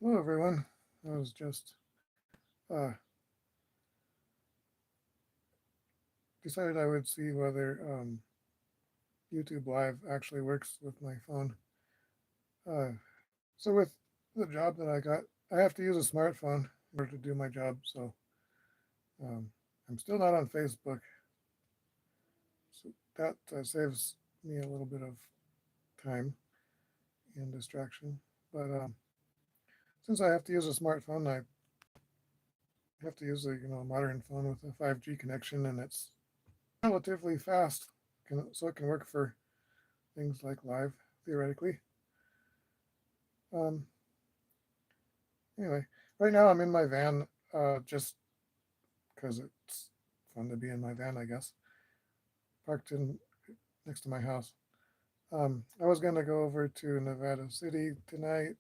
Hello, everyone. I was just uh, decided I would see whether YouTube Live actually works with my phone. Uh, so with the job that I got, I have to use a smartphone in order to do my job. So um, I'm still not on Facebook. So that saves me a little bit of time and distraction. But since I have to use a smartphone, I have to use a modern phone with a 5G connection, and it's relatively fast, so it can work for things like live theoretically. Um, anyway, right now I'm in my van, just because it's fun to be in my van, I guess. Parked in next to my house. I was gonna go over to Nevada City tonight,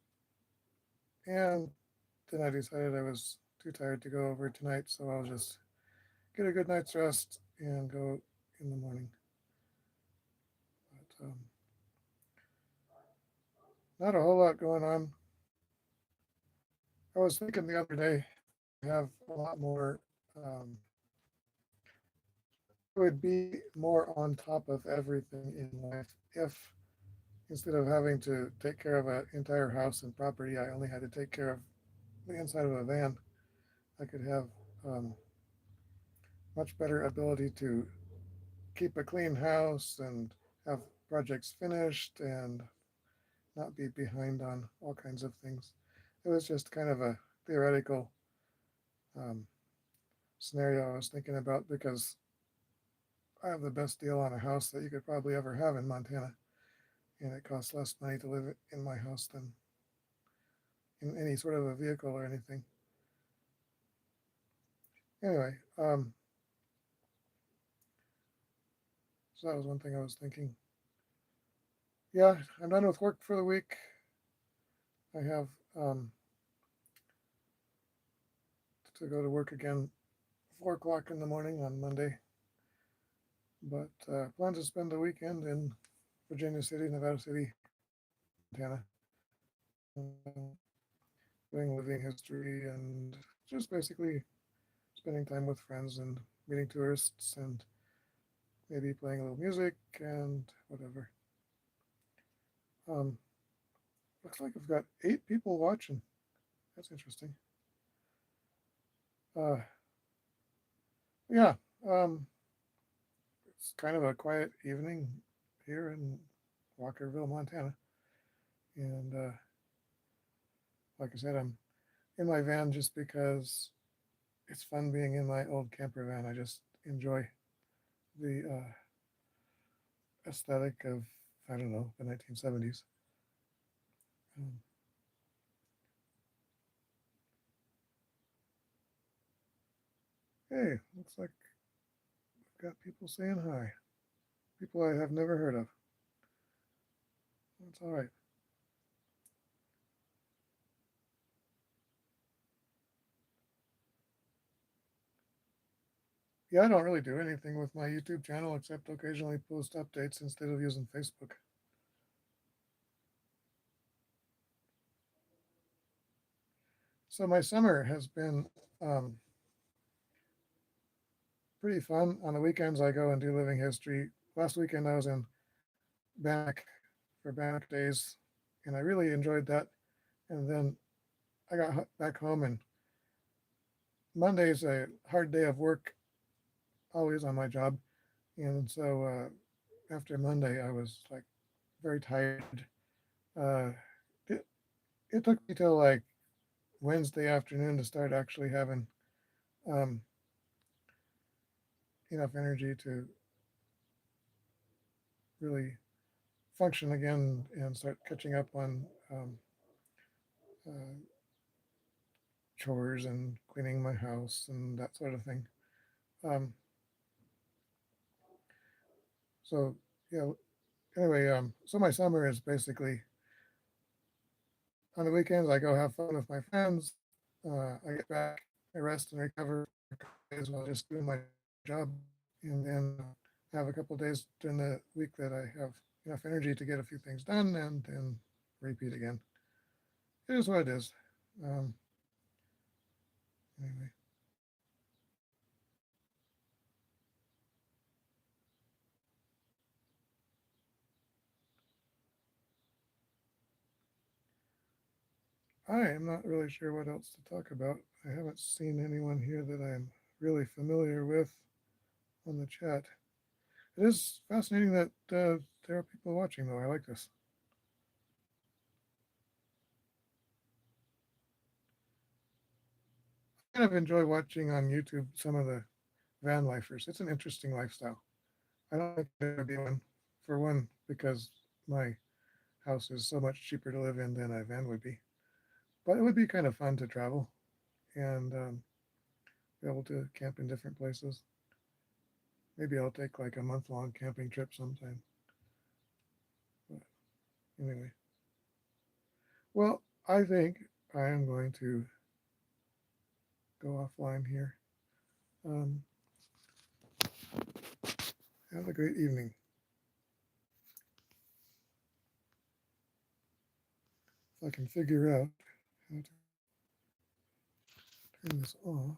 and then I decided I was too tired to go over tonight, so I'll just get a good night's rest and go in the morning. But not a whole lot going on. I was thinking the other day I have a lot more. I would be more on top of everything in life if instead of having to take care of an entire house and property, I only had to take care of the inside of a van. I could have um, much better ability to keep a clean house and have projects finished and not be behind on all kinds of things. It was just kind of a theoretical um, scenario I was thinking about because I have the best deal on a house that you could probably ever have in Montana, and it costs less money to live in my house than in any sort of a vehicle or anything. Anyway, so that was one thing I was thinking. Yeah, I'm done with work for the week. I have to go to work again 4 o'clock in the morning on Monday, but plan to spend the weekend in Virginia City, Nevada City, Montana, doing living history and just basically spending time with friends and meeting tourists and maybe playing a little music and whatever. Um, looks like I've got 8 people watching. That's interesting. Uh, yeah, um, it's kind of a quiet evening here in Walkerville, Montana. And like I said, I'm in my van just because it's fun being in my old camper van. I just enjoy the aesthetic of, I don't know, the 1970s. Um, hey, looks like I've got people saying hi. People I have never heard of. That's all right. Yeah, I don't really do anything with my YouTube channel except occasionally post updates instead of using Facebook. So my summer has been pretty fun. On the weekends, I go and do living history. Last weekend, I was in Bannock for Bannock Days, and I really enjoyed that. And then I got back home, and Monday's a hard day of work, always on my job. And so after Monday, I was like very tired. Uh, it, it took me till like Wednesday afternoon to start actually having um, enough energy to really function again and start catching up on uh, chores and cleaning my house and that sort of thing. Um, so yeah. Anyway, so my summer is basically on the weekends I go have fun with my friends. I get back, I rest and recover for a couple days while just doing my job, and then have a couple days during the week that I have enough energy to get a few things done, and then repeat again. It is what it is. Um, anyway, I am not really sure what else to talk about. I haven't seen anyone here that I'm really familiar with on the chat. It is fascinating that there are people watching, though. I like this. I kind of enjoy watching on YouTube some of the van lifers. It's an interesting lifestyle. I don't think I'd ever be one, for one, because my house is so much cheaper to live in than a van would be. But it would be kind of fun to travel and be able to camp in different places. Maybe I'll take like a month-long camping trip sometime. But anyway, well, I think I am going to go offline here. Um, have a great evening. If I can figure out how to turn this off.